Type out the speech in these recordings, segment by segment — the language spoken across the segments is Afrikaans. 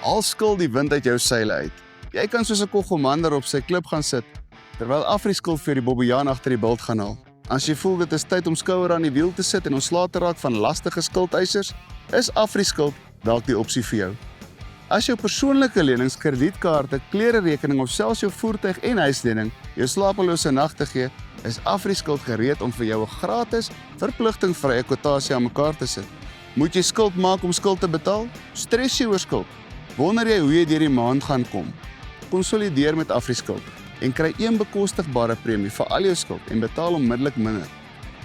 Al skil die wind uit jou seile uit. Jy kan soos 'n kogelmander op sy klip gaan sit, terwyl Afriskuld vir die bobbejaan agter die bult gaan haal. As jy voel dit is tyd om skouer aan die wiel te sit en ontslae te raak van lastige skuldeisers, is Afriskuld dalk die opsie vir jou. As jou persoonlike lenings, kredietkaarte, klererekening of selfs jou voertuig en huislening jou slapelose nagte gee, is Afriskuld gereed om vir jou 'n gratis, verpligtingvrye kwotasie aan mekaar te sit. Moet jy skuld maak om skuld te betaal? Stres jy oor skuld? Wonder jy hoe jy deur die maand gaan kom? Konsolideer met Afriskuld en kry een bekostigbare premie vir al jou skuld en betaal onmiddellik minder.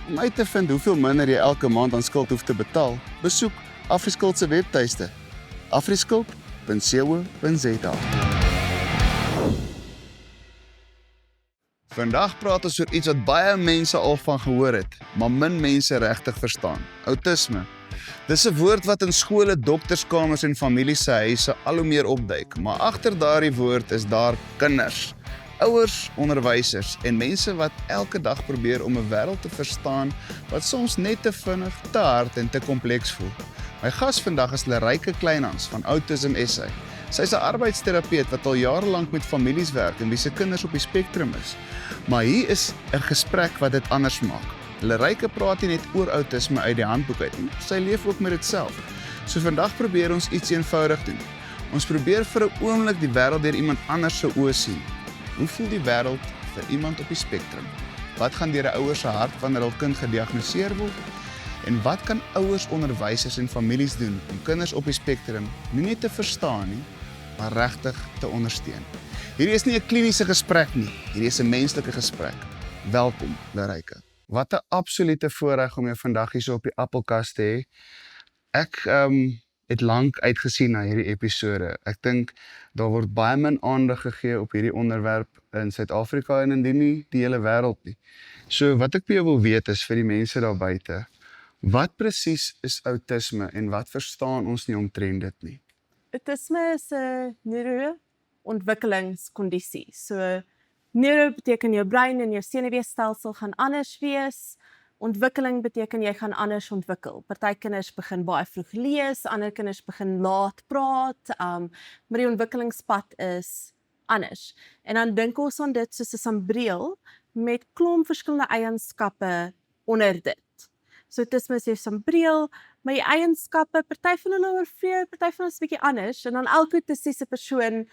Om uit te vind hoeveel minder jy elke maand aan skuld hoef te betaal, besoek Afriskuld se webtuiste afriskuld.co.za. Vandag praat ons oor iets wat baie mense al van gehoor het, maar min mense regtig verstaan: autisme. Dis 'n woord wat in skole, dokterskamers en familie se huise al hoe meer opduik, maar agter daardie woord is daar kinders, ouers, onderwysers en mense wat elke dag probeer om 'n wêreld te verstaan wat soms net te vinnig, te hard en te kompleks voel. My gas vandag is Lerike Kleinhans van Autism SA. Sy is 'n arbeidsterapeut wat al jare lank met families werk en wie se kinders op die spektrum is. Maar hier is 'n gesprek wat dit anders maak. Lerike praat nie net oor autisme uit die handboek uit nie, sy leef ook met dit self. So vandag probeer ons iets eenvoudig doen. Ons probeer vir 'n oomblik die wêreld deur iemand anders se oë sien. Hoe voel die wêreld vir iemand op die spektrum? Wat gaan deur 'n ouer se hart wanneer hul kind gediagnoseer word? En wat kan ouers, onderwysers en families doen om kinders op die spektrum nie net te verstaan nie, maar regtig te ondersteun? Hierdie is nie 'n kliniese gesprek nie, hierdie is 'n menslike gesprek. Welkom, Lerike. Wat 'n absolute voorreg om jou vandag hier so op die appelkas te hê. Ek het lank uitgesien na hierdie episode. Ek dink daar word baie min aandag gegee op hierdie onderwerp in Suid-Afrika en indien nie die hele wêreld nie. So wat ek by jou wil weet is vir die mense daar buite, wat presies is autisme en wat verstaan ons nie omtrent dit nie? Autisme is 'n neuroontwikkelingskondisie. So neuro beteken jou brein en jou senuweestelsel gaan anders wees. Ontwikkeling beteken jy gaan anders ontwikkel. Party kinders begin baie vroeg lees, ander kinders begin laat praat, maar die ontwikkelingspad is anders. En dan dink ons aan dit soos 'n sambreel met klomp verskillende eienskappe onder dit. So autisme is 'n sambreel, maar die eienskappe, party van hulle oorvleuel, party van hulle is bietjie anders, en dan elke autistiese persoon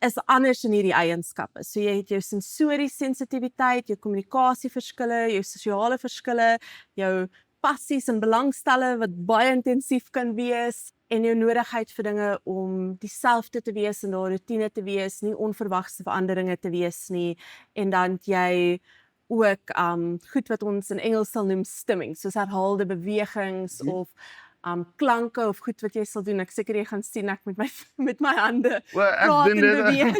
is anders in hierdie eienskappe. So jy het jou sensoriese sensitiwiteit, jou kommunikasieverskille, jou sosiale verskille, jou passies en belangstelle wat baie intensief kan wees, en jou nodigheid vir dinge om dieselfde te wees en daar routine te wees, nie onverwagse veranderinge te wees nie, en dan het jy ook goed wat ons in Engels sal noem stimming, soos herhaalde bewegings of klanke of goed wat jy sal doen. Ek seker jy gaan sien ek met my hande praat en beweeg.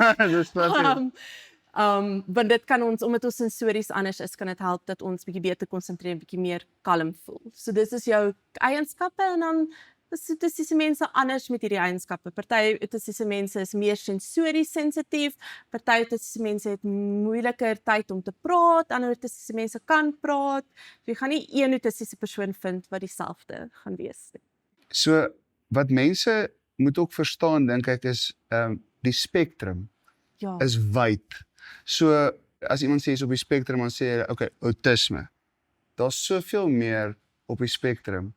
Want dit kan ons, omdat ons sensories anders is, kan dit help dat ons bietjie beter konsentreer en bietjie meer kalm voel. So dis is jou eienskappe, en dan autistiese mense anders met hierdie eienskappe. Party autistiese mense is meer sensories sensitief, party autistiese mense het moeiliker tyd om te praat, ander autistiese mense kan praat. So jy gaan nie een autistiese persoon vind wat dieselfde gaan wees. So wat mense moet ook verstaan, dink ek, is die spektrum is wyd. So as iemand sê is op die spektrum, dan sê jy, okay, autisme. Daar's soveel meer op die spektrum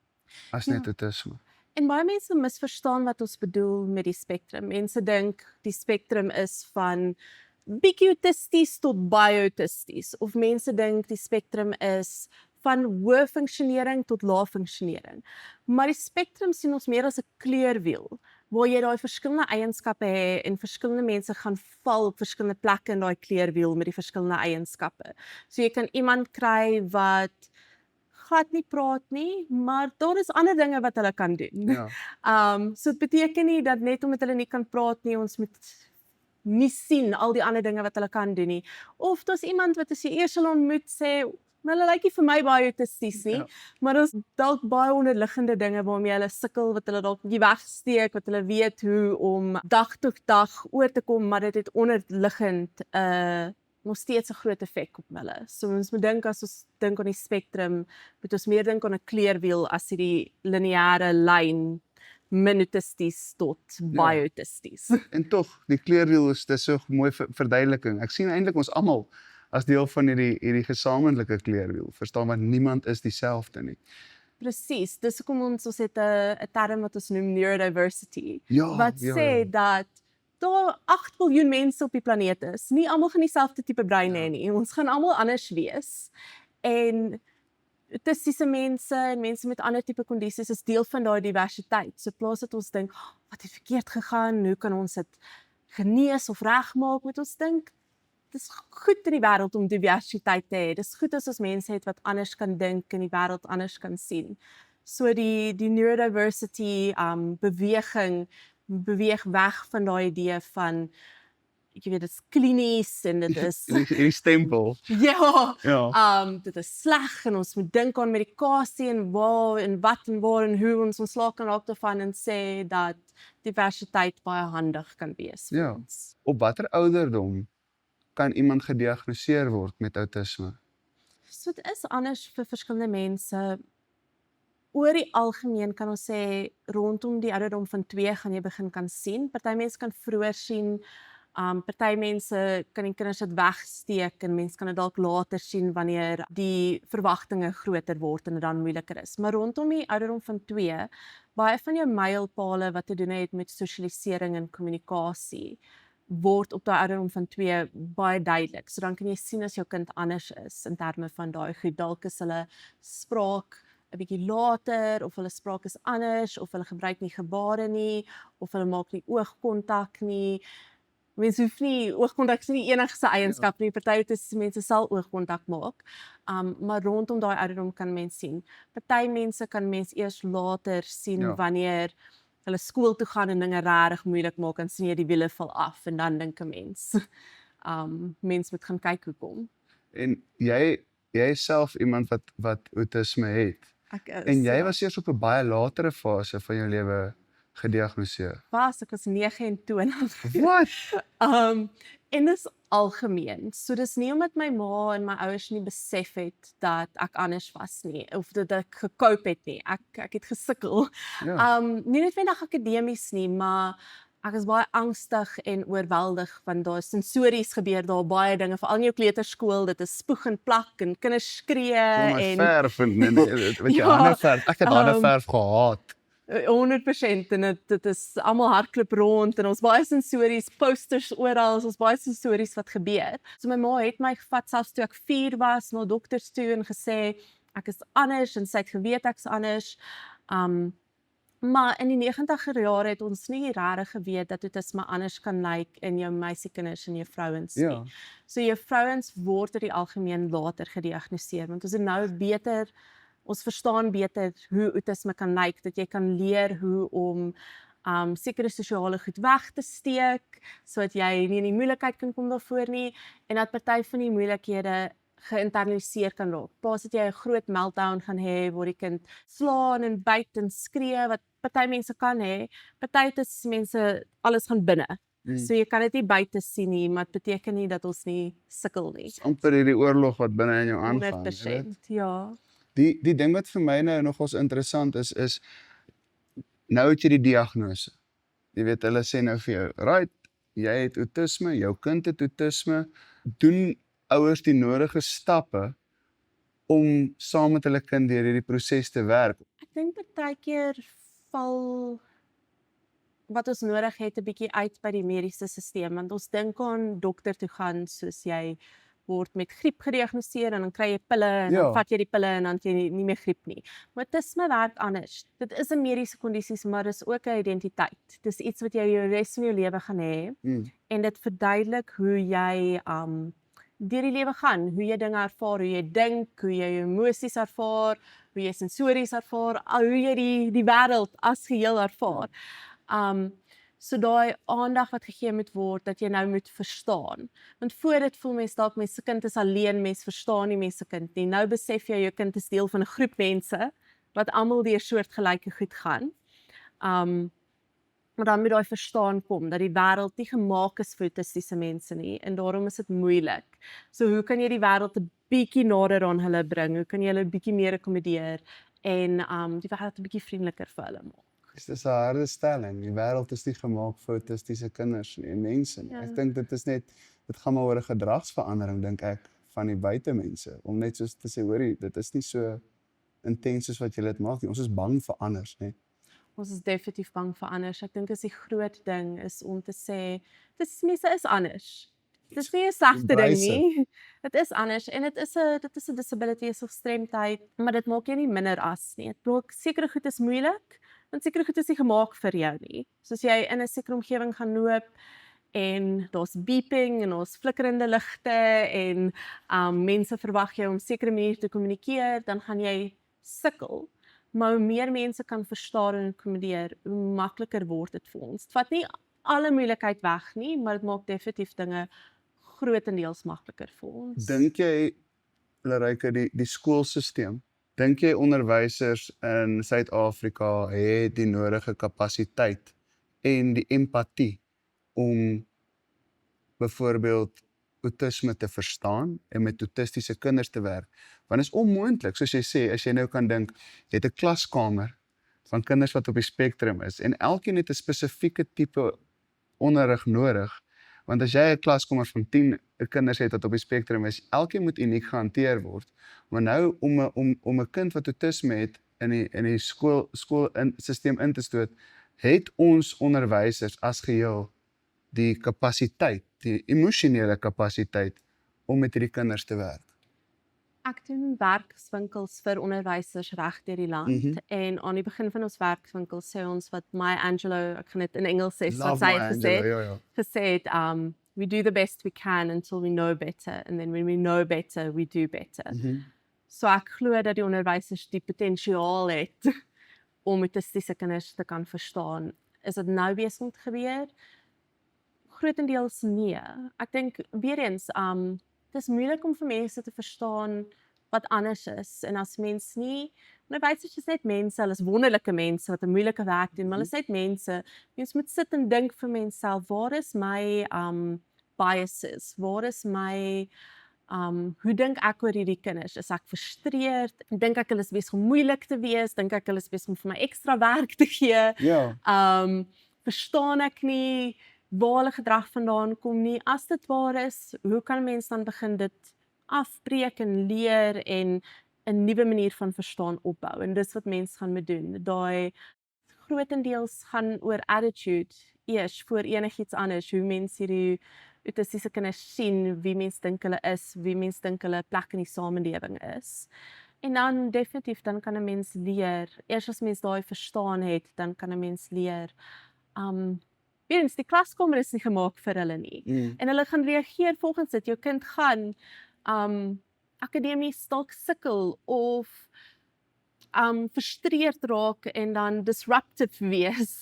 as net autisme. En baie mense misverstaan wat ons bedoel met die spektrum. Mense dink die spektrum is van bietjie autisties tot baie autisties. Of mense dink die spektrum is van hoë funksionering tot lae funksionering. Maar die spektrum sien ons meer as 'n kleurwiel, waar jy daai verskillende eienskappe het en verskillende mense gaan val op verskillende plekke in daai kleurwiel met die verskillende eienskappe. So jy kan iemand kry wat glad nie praat nie, maar daar is ander dinge wat hulle kan doen. So dit beteken nie dat net omdat hulle nie kan praat nie, ons moet nie sien al die ander dinge wat hulle kan doen nie. Of daar's iemand wat as jy eers hulle ontmoet sê, hulle lyk nie vir my baie autisties nie, maar daar's dalk baie onderliggende dinge waarmee hulle sukkel, wat hulle dalk bietjie wegsteek, wat hulle weet hoe om dag tot dag oor te kom, maar dit het onderliggend nog steeds 'n groot effek op hulle. So ons moet dink as ons dink aan die spektrum, moet ons meer dink aan 'n kleurwiel as hierdie lineêre lyn min autisties tot baie autisties. En tog, die kleurwiel dis so 'n mooi verduideliking. Ek sien eintlik ons almal as deel van hierdie gesamentlike kleurwiel. Verstaan, want niemand is dieselfde nie. Presies, dis hoekom ons het 'n term wat ons noem neurodiversity, Ja, wat ja, sê ja. dat daar 8 biljoen mense op die planeet is. Nie almal gaan dieselfde tipe brein hê nie. Ons gaan almal anders wees. En autistiese mense en mense met ander tipe kondisies is deel van daai diversiteit. So plaas dat ons dink, wat het verkeerd gegaan? Hoe kan ons dit genees of regmaak? Moet ons dink, dis goed in die wêreld om diversiteit te hê. Dis goed as ons mense het wat anders kan dink en die wêreld anders kan sien. So die neurodiversity beweging beweeg weg van daai idee van jy weet dit is klinies en dit is Hierdie stempel. ja, Ja. dit is sleg en ons moet dink aan medikasie en waar en wat en waar en hoe ons ontslae kan raak daarvan en sê dat diversiteit baie handig kan wees vir Ja. ons. Op watter ouderdom kan iemand gediagnoseer word met outisme? So dit is anders vir verskillende mense. Oor die algemeen kan ons sê rondom die ouderdom van 2 gaan jy begin kan sien. Party mense kan vroeër sien. Party mense kan die kinders dit wegsteek en mense kan dit dalk later sien wanneer die verwagtinge groter word en dit dan moeiliker is. Maar rondom die ouderdom van 2, baie van jou mylpale wat te doen het met sosialisering en kommunikasie word op daai ouderdom van 2 baie duidelik. So dan kan jy sien as jou kind anders is in terme van daai goed. Dalk is hulle spraak 'n bietjie later of hulle spraak is anders of hulle gebruik nie gebare nie of hulle maak nie oogkontak nie. Mense hoef nie oogkontak is nie die enigste eienskap nie. Party mense sal oogkontak maak. Maar rondom daai ouderdom kan mens sien. Party mense kan mens eers later sien wanneer hulle skool toe gaan en dinge regtig moeilik maak en sien jy die wiele val af en dan dink 'n mens. Mens moet gaan kyk hoekom. En jy is self iemand wat autisme het. Ek is, En jy was eers op 'n baie latere fase van jou lewe gediagnoseer. Ek was 29. Wat? En dis algemeen. So dis nie omdat my ma en my ouers nie besef het dat ek anders was nie of dat ek gecope het nie. Ek het gesukkel. Ja. Nie noodwendig akademies nie, maar ek is baie angstig en oorweldig want daar is sensories gebeur daar baie dinge veral in jou kleuterskool. Dit is spoeg en plak en kinders skree en verf en met jou Ja, hande verf. Ek het hande verf gehaat. 100% en dit is almal hardloop rond en ons baie sensories, posters oral, ons baie sensories wat gebeur. So my ma het my gevat selfs toe ek 4 was na dokters toe en gesê ek is anders en sy het geweet ek's anders. Maar in die 90er jare het ons nie regtig geweet dat autisme anders kan lyk in jou meisiekinders en jou vrouens nie. Ja. So jou vrouens word in die algemeen later gediagnoseer want ons het nou beter ons verstaan beter hoe autisme kan lyk, dat jy kan leer hoe om sekere sosiale goed weg te steek, sodat jy nie in die moeilikheid kan kom daarvoor nie, en dat party van die moeilikhede geïnternaliseer kan raak. Pas dat jy 'n groot meltdown gaan hê, waar die kind slaan en byt en skree, wat party mense kan hê, party is mense, alles gaan binne. So jy kan dit nie buite sien nie, maar dit beteken nie dat ons nie sukkel nie. Dis amper hierdie oorlog wat binne in jou aangaan. 100%, ja. Die ding wat vir my nou nogals interessant is nou het jy die diagnose. Jy weet, hulle sê nou vir jou, right, jy het autisme, jou kind het autisme, doen ouers die nodige stappe om saam met hulle kind deur hierdie proses te werk. Ek dink partykeer val wat ons nodig het 'n bietjie uit by die mediese stelsel, want ons dink aan dokter toe gaan soos jy word met griep gediagnoseer en dan kry jy pille en dan vat jy die pille en dan het jy nie meer griep nie. Maar autisme werk anders. Dit is 'n mediese kondisie, maar dis ook 'n identiteit. Dis iets wat jy jou res van jou lewe gaan hê en dit verduidelik hoe jy deur die lewe gaan, hoe jy dinge ervaar, hoe jy dink, hoe jy jou emosies ervaar, hoe jy sensories ervaar, hoe jy die wêreld as geheel ervaar. So daai aandag wat gegee moet word, dat jy nou moet verstaan. Want voor dit voel mens dalk mens se kind is alleen, mens verstaan nie mens se kind nie. Nou besef jy jou kind is deel van 'n groep mense wat almal deur soortgelyke goed gaan. Maar dan moet daai verstaan kom dat die wêreld nie gemaak is vir autistiese mense nie en daarom is dit moeilik. So hoe kan jy die wêreld 'n bietjie nader aan hulle bring? Hoe kan jy hulle 'n bietjie meer akkommodeer en die wêreld 'n bietjie vriendeliker vir hulle maak? Dis 'n harde stelling. Die wêreld is nie gemaak vir autistiese kinders nie en mense nie. Ja. Ek dink dit gaan maar oor 'n gedragsverandering dink ek van die buitemense om net soos te sê hoorie, dit is nie so intens soos wat julle dit maak nie. Ons is bang vir anders, né? Ons is definitief bang vir anders. Ek dink dis die groot ding is om te sê, mense is anders. Dis nie 'n slegte ding Embrace it. nie. Dit is anders en dit is 'n disability, is 'n gestremdheid, maar dit maak jou nie minder as nie. Dit maak sekere goed is moeilik, want sekere goed is nie gemaak vir jou nie. Soos jy in 'n sekere omgewing gaan loop en daar's beeping en daar's flikkerende ligte en mense verwag jou om sekere maniere te kommunikeer, dan gaan jy sukkel. Maar hoe meer mense kan verstaan en akkommodeer, hoe makliker word dit vir ons. Dit vat nie alle moeilikheid weg nie, maar dit maak definitief dinge grotendeels makliker vir ons. Dink jy, Larike, die skoolstelsel, dink jy onderwysers in Suid-Afrika het die nodige kapasiteit en die empatie om byvoorbeeld autisme te verstaan en met autistiese kinders te werk? Want is onmoontlik, soos jy sê, as jy nou kan dink, jy het 'n klaskamer van kinders wat op die spektrum is en elkeen het 'n spesifieke tipe onderrig nodig. Want as jy 'n klaskamer van 10 kinders het wat op die spektrum is, elkeen moet uniek gehanteer word. Maar nou om 'n kind wat autisme het in die skoolstelsel in te stoot, het ons onderwysers as geheel die kapasiteit, die emosionele kapasiteit om met hierdie kinders te werk. Ek doen werkswinkels vir onderwysers reg deur die land en aan die begin van ons werkswinkels sê ons wat Maya Angelou, ek gaan dit in Engels sê, wat sy gesê het, we do the best we can until we know better and then when we know better, we do better. So ek glo dat die onderwysers die potensiaal het om autistiese kinders te kan verstaan. Is dit nou besig om te gebeur? Grotendeels nee. Ek dink weer eens, dit is moeilik om vir mense te verstaan wat anders is. En as mens nie, onderwysers is net mense, hulle is wonderlike mense wat 'n moeilike werk doen, maar hulle is net mense. Mens moet sit en dink vir menself, waar is my biases? Waar is my hoe dink ek oor hierdie kinders? Is ek frustreerd? Dink ek hulle is besig om moeilik te wees? Dink ek hulle is besig om vir my ekstra werk te gee? Ja. Verstaan ek nie waar hulle gedrag vandaan kom nie. As dit waar is, hoe kan 'n mens dan begin dit afbreek en leer en 'n nuwe manier van verstaan opbou? En dis wat mense gaan moet doen. Daai grotendeels gaan oor attitude eers voor enigiets anders. Hoe mense hierdie autistiese kinders sien, wie mense dink hulle is, wie mense dink hulle plek in die samelewing is. En dan definitief, dan kan 'n mens leer. Eers as mens daai verstaan het, dan kan 'n mens leer. Weens die klaskamer is nie gemaak vir hulle nie. En hulle gaan reageer volgens dit. Jou kind gaan akademies dalk sukkel of frustreerd raak en dan disruptive wees.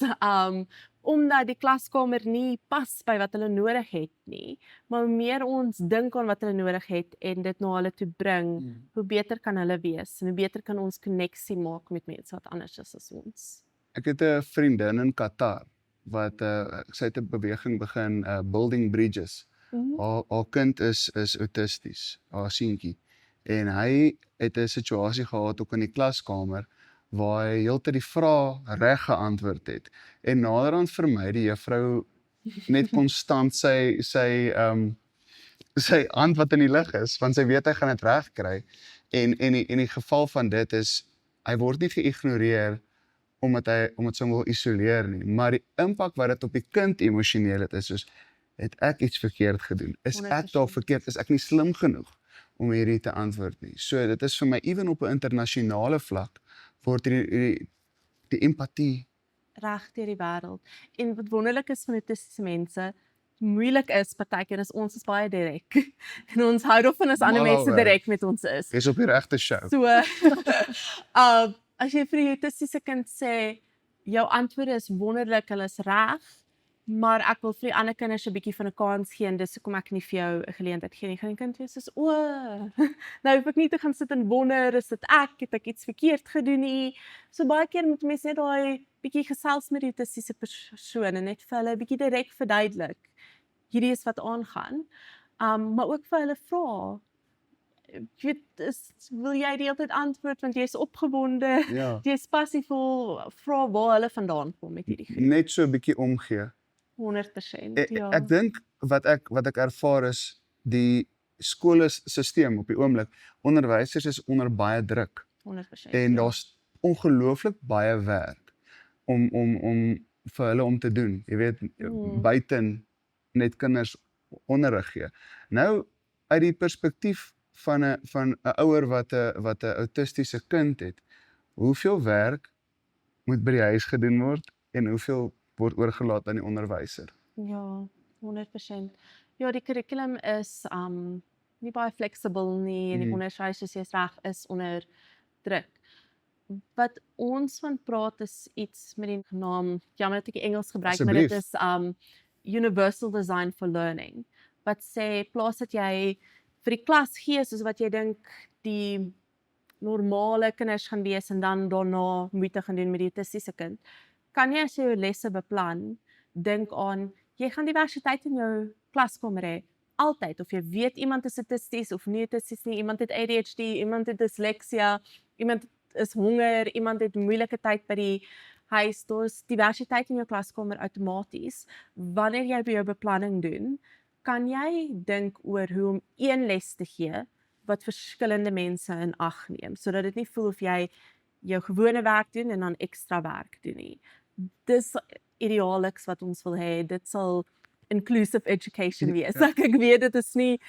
Omdat die klaskamer nie pas by wat hulle nodig het nie. Maar hoe meer ons dink aan wat hulle nodig het en dit na hulle toe bring, hoe beter kan hulle wees en hoe beter kan ons koneksie maak met mense wat anders is as ons. Ek het 'n vriendin in Qatar wat sy het 'n beweging begin, Building Bridges. Haar kind is autisties, haar seentjie. En hy het 'n situasie gehad ook in die klaskamer waar hy heeltyd die vrae reg geantwoord het. En naderhand vermy die juffrou net konstant sy hand wat in die lug is, want sy weet hy gaan dit reg kry. En die geval van dit is, hy word nie geïgnoreer omdat sy wil isoleer nie, maar die impak wat dit op die kind emosioneel het is, soos, het ek iets verkeerd gedoen? Is ek dalk verkeerd? Is ek nie slim genoeg om hierdie te antwoord nie? So dit is vir my, ewen op 'n internasionale vlak, word die empatie reg deur die wêreld. En wat wonderlik is van autistiese mense, moeilik is partykeer is ons is baie direk. En ons hou daarvan as ander mense direk met ons is. Jy's op die regte show. So as jy vir die autistiese kind sê jou antwoorde is wonderlik, hulle is reg, Maar ek wil vir die ander kinders 'n bietjie van 'n kans gee en dis hoekom ek nie vir jou 'n geleentheid gee nie. Gaan die kind wees soos, "O, nou hoef ek nie te gaan sit en wonder, is dit ek? Het ek iets verkeerd gedoen nie?" So baie keer moet mense net daai bietjie gesels met die autistiese persoon en net vir hulle 'n bietjie direk verduidelik. Hierdie is wat aangaan. Maar ook vir hulle vra. Ek weet, wil jy die hele tyd antwoord want jy's opgewonde, Ja. jy's passievol, vra waar hulle vandaan kom met hierdie goed. Net so 'n bietjie omgee. 100%, ja. Ek dink wat ek ervaar is die skoolstelsel op die oomblik, onderwysers is onder baie druk 100%. en ja. daar's ongelooflik baie werk om vir hulle om te doen. Jy weet, buite net kinders onderrig gee. Nou uit die perspektief van 'n ouer wat 'n autistiese kind het, hoeveel werk moet by die huis gedoen word en hoeveel word oorgelaat aan die onderwyser? Ja, 100%. Ja, die kurrikulum is nie baie fleksibel nie en die onderwys soos jy's reg is onder druk. Wat ons van praat is iets met die naam, jammer dat ek die Engels gebruik, maar dit is Universal Design for Learning. Wat sê plaas dat jy vir die klas gee soos wat jy dink die normale kinders gaan wees en dan daarna moeite gaan doen met die autistiese kind. Kan jy as jy jou lesse beplan, dink aan jy gaan diversiteit in jou klaskamer hê. Altyd, of jy weet iemand is autisties of nie autisties nie, iemand het ADHD, iemand het dysleksia, iemand is honger, iemand het moeilike tyd by die huis, daar's diversiteit in jou klaskamer outomaties. Wanneer jy by jou beplanning doen, kan jy dink oor hoe om een les te gee wat verskillende mense in ag neem, sodat dit nie voel of jy jou gewone werk doen en dan ekstra werk doen nie. Dis idealiks wat ons wil hê, dit sal inclusive education wees. Ek weet dit is nie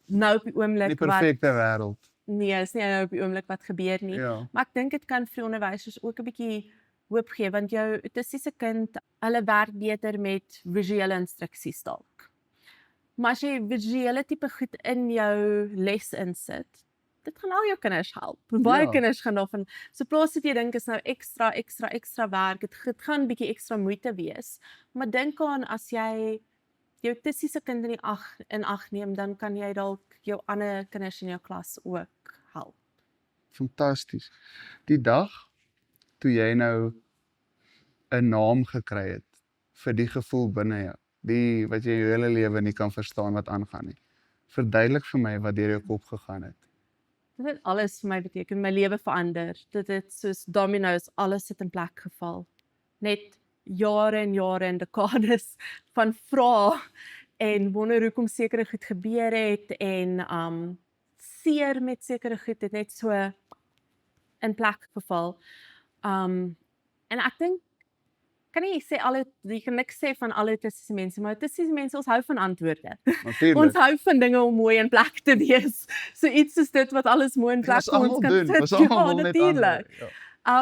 nou op die oomblik Die perfekte wêreld. Nee, is nie nou op die oomblik wat gebeur nie. Ja. Maar ek dink dit kan vir onderwysers ook 'n bietjie hoop gee, want jou autistiese kind, hulle werk beter met visuele instruksies dalk. Maar as jy visuele tipe goed in jou les insit, dit gaan al jou kinders help. Baie kinders gaan daarvan, so plaas dit jy dink is nou ekstra werk, dit gaan bietjie ekstra moeite wees. Maar dink aan as jy jou autistiese kind in ag neem, dan kan jy dalk jou ander kinders in jou klas ook help. Fantasties. Die dag toe jy nou 'n naam gekry het vir die gevoel binne jou, die wat jy jou hele lewe nie kan verstaan wat aangaan nie. Verduidelik vir my wat deur jou kop gegaan het. Dit het alles vir my beteken, my lewe verander. Dit het soos domino's, alles het in plek geval. Net jare en jare en dekades van vra en wonder hoekom sekere goed gebeur het en seer met sekere goed het net so in plek geval. En ek dink kan nie sê jy kan niks sê van alle autistiese mense, maar autistiese mense, ons hou van antwoorde. Natuurlijk. Ons hou van dinge om mooi in plek te wees. So iets soos dit wat alles mooi in plek vir ons kan sit. Ja, natuurlijk.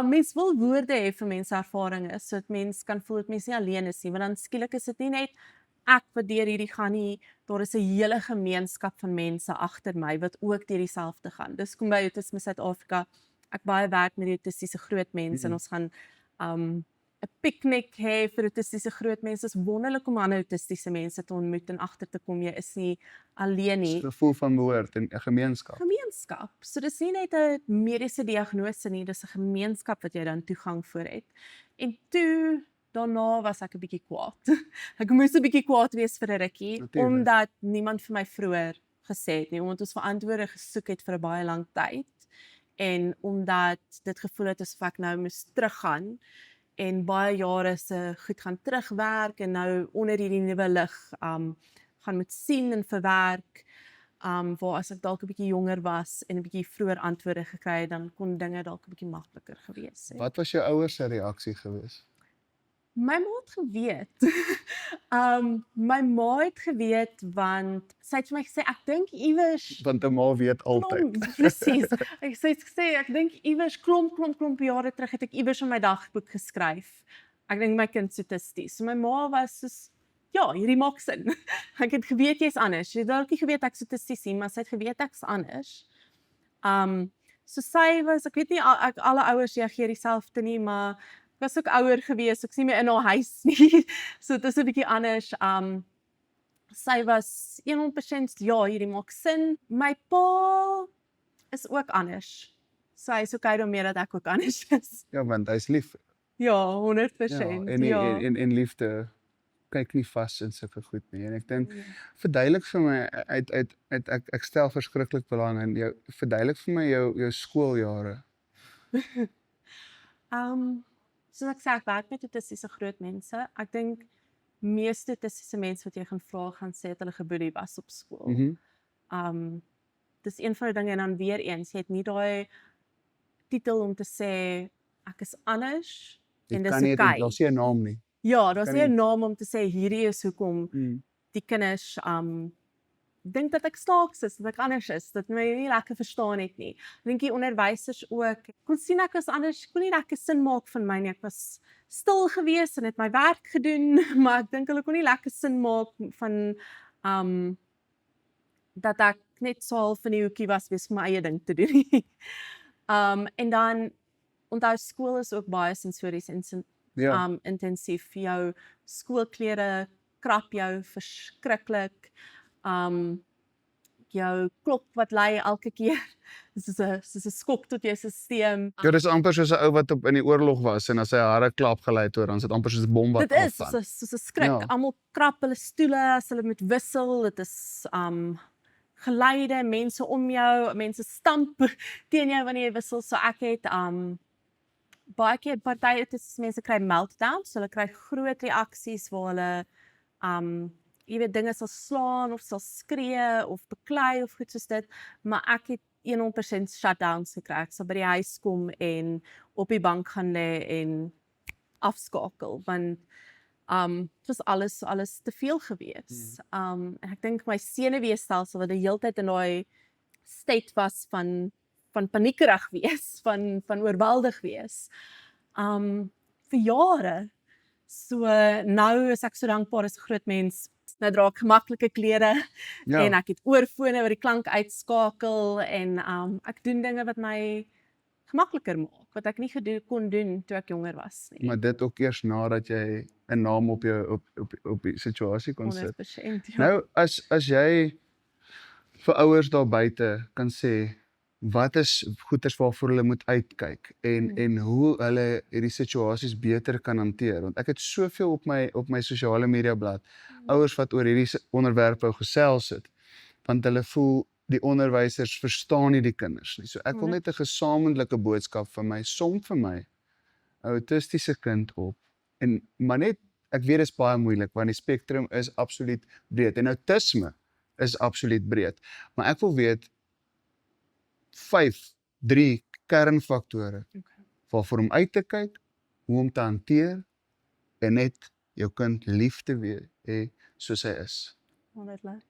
Mens wil woorde hê vir mense ervarings, sodat mens kan voel dat mens nie alleen is nie, want dan skielik is dit nie net ek wat deur hierdie gaan nie, daar is 'n hele gemeenskap van mense agter my wat ook deur dieselfde gaan. Dis kom by Autisme Suid-Afrika, ek baie werk met die autistiese groot mense en ons gaan 'n piknik hê vir autistiese groot mense. Dit is wonderlik om ander autistiese mense te ontmoet en agter te kom jy is nie alleen nie. Dis 'n gevoel van behoort en 'n gemeenskap. So dis nie net 'n mediese diagnose nie, dis 'n gemeenskap wat jy dan toegang voor het. En toe daarna was ek 'n bietjie kwaad. Ek moes 'n bietjie kwaad wees vir 'n rukkie, omdat niemand vir my vroeër gesê het nie, omdat ons vir antwoorde gesoek het vir 'n baie lang tyd en omdat dit gevoel het asof ek nou moes teruggaan en baie jare se goed gaan terugwerk en nou onder hierdie nuwe lig gaan moet sien en verwerk. Waar as ek dalk 'n bietjie jonger was en 'n bietjie vroeër antwoorde gekry het, dan kon dinge dalk 'n bietjie makliker gewees het. Wat was jou ouers se reaksie gewees? My ma het geweet. My ma het geweet want sy het vir my gesê ek dink iewers Want 'n ma weet altyd. Presies. Sy het gesê ek dink iewers klomp jare terug het ek iewers in my dagboek geskryf. Ek dink my kind is autisties. So my ma was soos ja, hierdie maak sin. Ek het geweet jy's anders. Jy het dalk nie geweet ek's autisties nie, maar sy het geweet ek's anders. So sy was, ek weet nie alle ouers reageer dieselfde nie, maar was ook ouer gewees, ek's nie meer in haar huis nie, so dit is 'n bietjie anders. Sy was 100% ja, hierdie maak sin. My pa is ook anders. So hy is okay daarmee dat ek ook anders is. Ja, want hy's lief. Ja, Ja, 100%, en ja. en liefde kyk nie vas in sulke goed nie. En ek dink Ja. verduidelik vir my ek stel verskriklik belang in jou verduidelik vir my jou skooljare. Soos ek sê, ek werk met autistiese groot mense. Ek dink meeste autistiese mense wat jy gaan vra, gaan sê dat hulle geboelie was op skool. Dis een van die dinge en dan weer eens, jy het nie daai titel om te sê ek is anders Jy en dis kan nie okay. daar's nie 'n naam nie. Ja, daar's kan nie 'n nie- naam om te sê hierdie is hoekom die kinders dink dat ek snaaks is, dat ek anders is, dat my nie lekker verstaan het nie. Ek dink die onderwysers ook kon sien ek was anders, kon nie lekker sin maak van my nie. Ek was stil gewees en het my werk gedoen, maar ek dink hulle kon nie lekker sin maak van dat ek net so half in die hoekie was wees vir my eie ding te doen nie. En dan onthou skool is ook baie sensories en Ja. intensief. Jou skoolklere krap jou verskriklik. Jou klok wat lui elke keer. Dis soos 'n skok tot jou stelsel. Ja, dis amper soos 'n ou wat op in die oorlog was en as hy harde klap gelei het, dan is dit amper soos 'n bom wat Dit is afgaan. soos 'n skrik. Ja. Almal krap hulle stoele as hulle moet wissel. Dit is geluide, mense om jou, mense stamp teen jou wanneer jy wissel. So ek het baie keer party mense kry meltdowns, so hulle kry groot reaksies waar hulle jy weet dinge sal slaan of sal skree of beklei of goed soos dit, maar ek het 100% shutdowns gekry. Ek sal by die huis kom en op die bank gaan lê en afskakel want dit was alles te veel gewees. En ek dink my senuweestelsel wat die hele tyd in daai state was van paniekerig wees, van oorweldig wees. Vir jare. So nou is ek so dankbaar as 'n groot mens. Nou dra ek gemaklike klere Ja. en ek het oorfone wat die klank uitskakel en ek doen dinge wat my gemakliker maak, wat ek nie kon doen toe ek jonger was nie. Maar dit ook eers nadat jy 'n naam op jou op die situasie kon sit. 100%, ja. Nou as jy vir ouers daar buite kan sê wat is goeters waarvoor hulle moet uitkyk en hoe hulle hierdie situasies beter kan hanteer, want ek het soveel op my sosiale media blad ouers wat oor hierdie onderwerpe gesels het, want hulle voel die onderwysers verstaan nie die kinders nie. So ek wil net 'n gesamentlike boodskap van my, som vir my 'n autistiese kind op en maar net ek weet dit is baie moeilik want die spektrum is absoluut breed en autisme is absoluut breed, maar ek wil weet 3 kernfaktore waarvoor om uit te kyk, hoe om te hanteer en net jou kind lief te hê soos hy is. Wonderlik.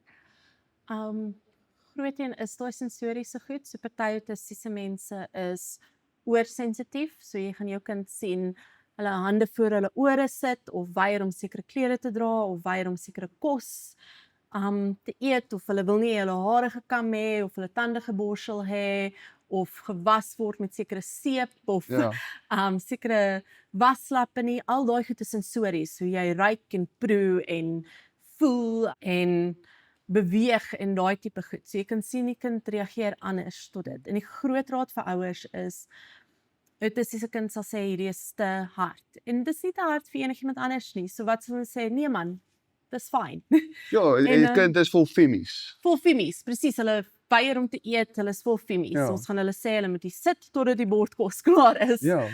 Groot een is daai sensoriese goed. So party autistiese mense is oorsensitief. So jy gaan jou kind sien hulle hande voor hulle ore sit of weier om sekere klere te dra of weier om sekere kos te eet of hulle wil nie hulle hare gekam hê of hulle tande geborsel hê of gewas word met sekere seep of Ja. sekere waslappe nie. Al daai goed is sensories. So jy ruik en proe en voel en beweeg en daai tipe goed. So jy kan sien die kind reageer anders tot dit. En die groot raad vir ouers is autistiese kind sal sê hierdie is te hard. En dis nie te hard vir enigiemand anders nie. So wat sal hulle sê? Nee man, dis fyn. Ja, die kind is vol vimmies. Vol vimmies, presies. Hulle weier om te eet, hulle is vol vimmies. Ja. Ons gaan hulle sê hulle moet hier sit totdat die bordkos klaar is. Ja.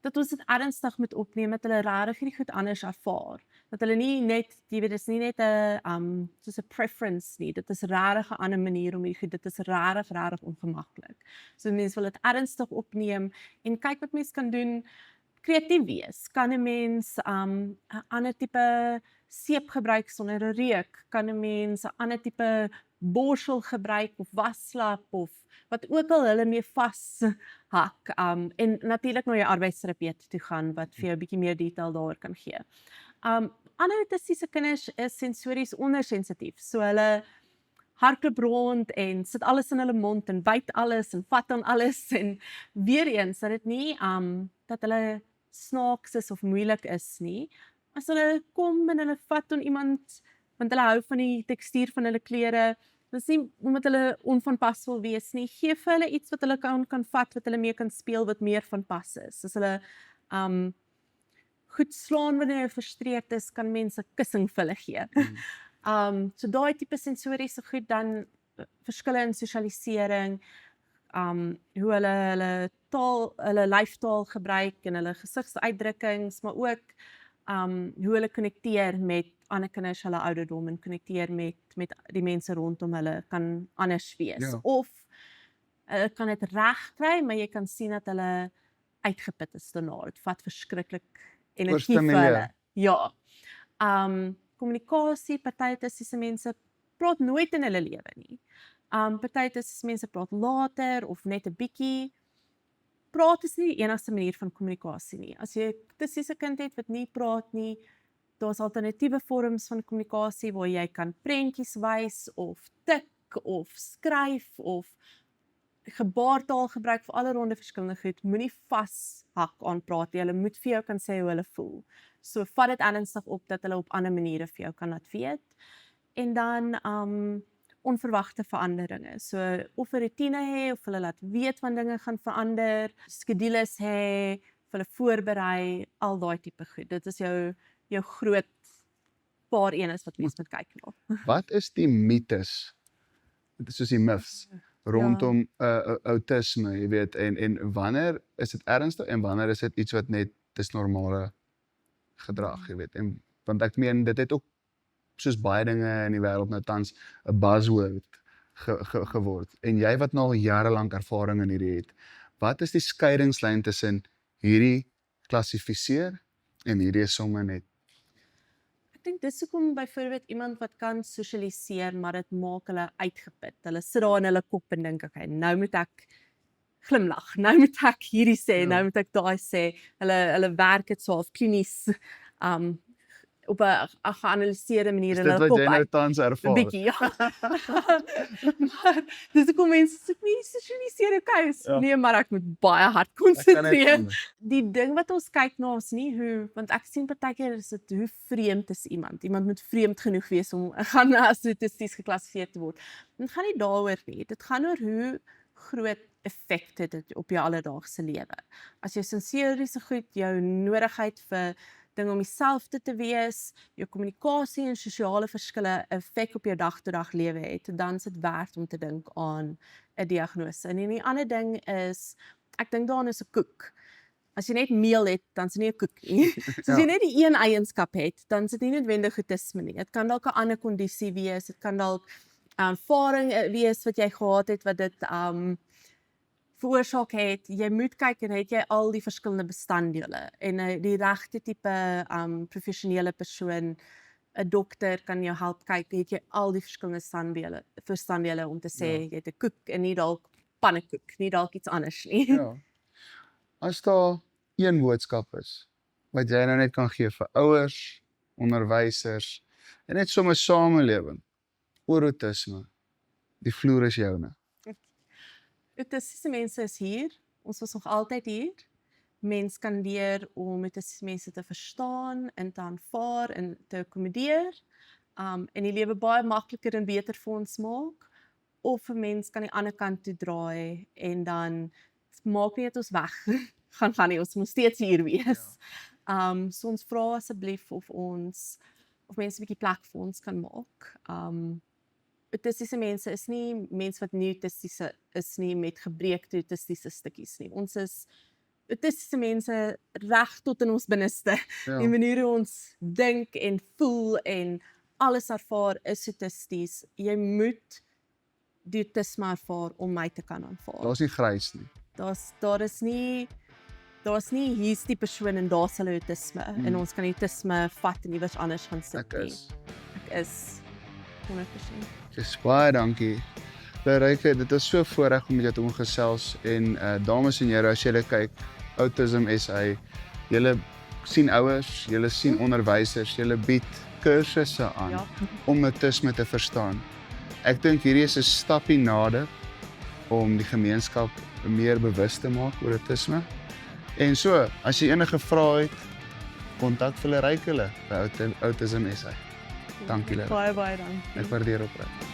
Dat ons dit ernstig moet opneem, dat hulle regtig hierdie goed anders ervaar. Dat hulle nie net, jy weet, dis nie net 'n soos 'n preference nie. Dit is regtig 'n ander manier om hierdie goed. Dit is regtig ongemaklik. So mense wil dit ernstig opneem en kyk wat mense kan doen. Kreatief wees. Kan 'n mens 'n ander tipe seep gebruik sonder 'n reuk? Kan 'n mens 'n ander tipe borsel gebruik of waslap of wat ook al hulle mee vashak. En natuurlik na jou arbeidsterapeut toe gaan wat vir jou 'n bietjie meer detail daaroor kan gee. Ander autistiese kinders is sensories ondersensitief. So hulle hardloop rond en sit alles in hulle mond en byt alles en vat aan alles en weer eens dat dit nie dat hulle snaaks is of moeilik is nie. As hulle kom en hulle vat aan iemand, want hulle hou van die tekstuur van hulle klere, dis nie omdat hulle onvanpas wil wees nie, gee vir hulle iets wat hulle kan vat, wat hulle mee kan speel, wat meer van pas is. As hulle goed slaan wanneer jy frustreerd is, kan mense kussing vir hulle gee. So daai tipe sensoriese goed, dan verskille in sosialisering, hoe hulle taal, hulle lyfstaal gebruik en hulle gesigsuitdrukkings, maar ook hoe hulle konnekteer met ander kinders hulle ouderdom en konnekteer met die mense rondom hulle kan anders wees. Ja. Of hulle kan dit reg kry, maar jy kan sien dat hulle uitgeput is daarna. Dit vat verskriklik energie vir Oorstimuleer. hulle. Ja. Kommunikasie, party autistiese mense praat nooit in hulle lewe nie. Party autistiese mense praat later of net 'n bietjie. Praat is nie die enigste manier van kommunikasie nie. As jy 'n autistiese kind het wat nie praat nie, daar's alternatiewe vorms van kommunikasie waar jy kan prentjies wys of tik of skryf of gebaartaal gebruik vir allerlei verskillende goed. Moenie vashak aan praat nie. Hulle moet vir jou kan sê hoe hulle voel. So vat dit ernstig op dat hulle op ander maniere vir jou kan laat weet. En dan onverwagte veranderinge. So of 'n rotine hê of hulle laat weet van dinge gaan verander, skedules hê, vir hulle voorberei, al daai tipe goed. Dit is jou groot paar eenes wat mens moet kyk na. Wat is die mites, soos die myths, rondom autisme, jy weet, en wanneer is dit ernstig en wanneer is dit iets wat net dis normale gedrag, jy weet, en want ek meen dit het ook soos baie dinge in die wêreld nou tans 'n buzzword geword. En jy wat nou al jare lank ervaring in hierdie het, wat is die skeidingslyn tussen hierdie klassifiseer en hierdie is sommer net? Ek dink dis hoekom byvoorbeeld iemand wat kan sosialiseer, maar dit maak hulle uitgeput. Hulle sit daar in hulle kop en dink, okay, nou moet ek glimlag, nou moet ek hierdie sê, nou moet ek daai sê. Hulle werk dit so half klinies op 'n geanalyseerde manier in Is dit hulle wat kop jy nou uit. tans 'n ervaar? bietjie, ja. Maar dis hoekom mense sê, nee, sosialiseer, okay, nee, maar ek moet baie hard Ek kan konsentreer. net Die ding wat ons kyk na is nie hoe, want ek sien partykeer is dit hoe vreemd is iemand. Iemand moet vreemd genoeg wees om gaan as autisties geklassifiseer te word. Dit gaan nie daaroor nie. Dit gaan oor hoe groot effek het dit op jou alledaagse lewe. As jou sensoriese goed, jou nodigheid vir dinge om dieselfde te wees, jou kommunikasie en sosiale verskille 'n effek op jou dag-tot-dag lewe het, dan is dit werd om te dink aan 'n diagnose. En die ander ding is, ek dink daaraan is 'n koek. As jy net meel het, dan is dit nie 'n koek nie. So as jy net die een eienskap het, dan is dit nie noodwendig autisme nie. Dit kan dalk 'n ander kondisie wees, dit kan dalk 'n ervaring wees wat jy gehad het wat dit veroorsaak het. Jy moet kyk en het jy al die verskillende bestanddele en die regte tipe professionele persoon, 'n dokter kan jou help kyk, het jy al die verskillende bestanddele om te sê jy het 'n koek en nie dalk pannekoek, nie dalk iets anders nie. Ja. As daar een boodskap is wat jy nou net kan gee vir ouers, onderwysers en net sommer samelewing oor autisme, die vloer is joune. Autistiese mense is hier, ons was nog altyd hier. Mens kan leer om autistiese mense te verstaan en te aanvaar en te akkommodeer, en die lewe baie makliker en beter vir ons maak, of 'n mens kan die ander kant toe draai en dan maak nie dat ons weg gaan nie, ons moet steeds hier wees. So ons vra asseblief of mense 'n bietjie plek vir ons kan maak. Autistiese mense is nie mense wat nie autistiese is nie met gebreekte autistiese stukkies nie. Ons is autistiese mense reg tot in ons binneste. Die manier hoe ons dink en voel en alles ervaar is autisties. Jy moet die autisme ervaar om my te kan aanvaar. Daar's nie grys nie. Daar's nie hier's die persoon en daar's hulle autisme en ons kan die autisme vat en iewers anders gaan sit Ek nie. Ek is 100%. Dis baie dankie. Ryke, dit is so voorreg om met jou te omgesels en dames en here, as julle kyk, Autism SA, julle sien ouers, julle sien onderwysers, julle bied kursusse aan om autisme te verstaan. Ek dink hierdie is 'n stappie nader om die gemeenskap meer bewus te maak oor autisme En so, as jy enige vrae het, kontak vir hulle by Autism SA. Dankie Lila. Baie dankie. Ek waardeer opreg.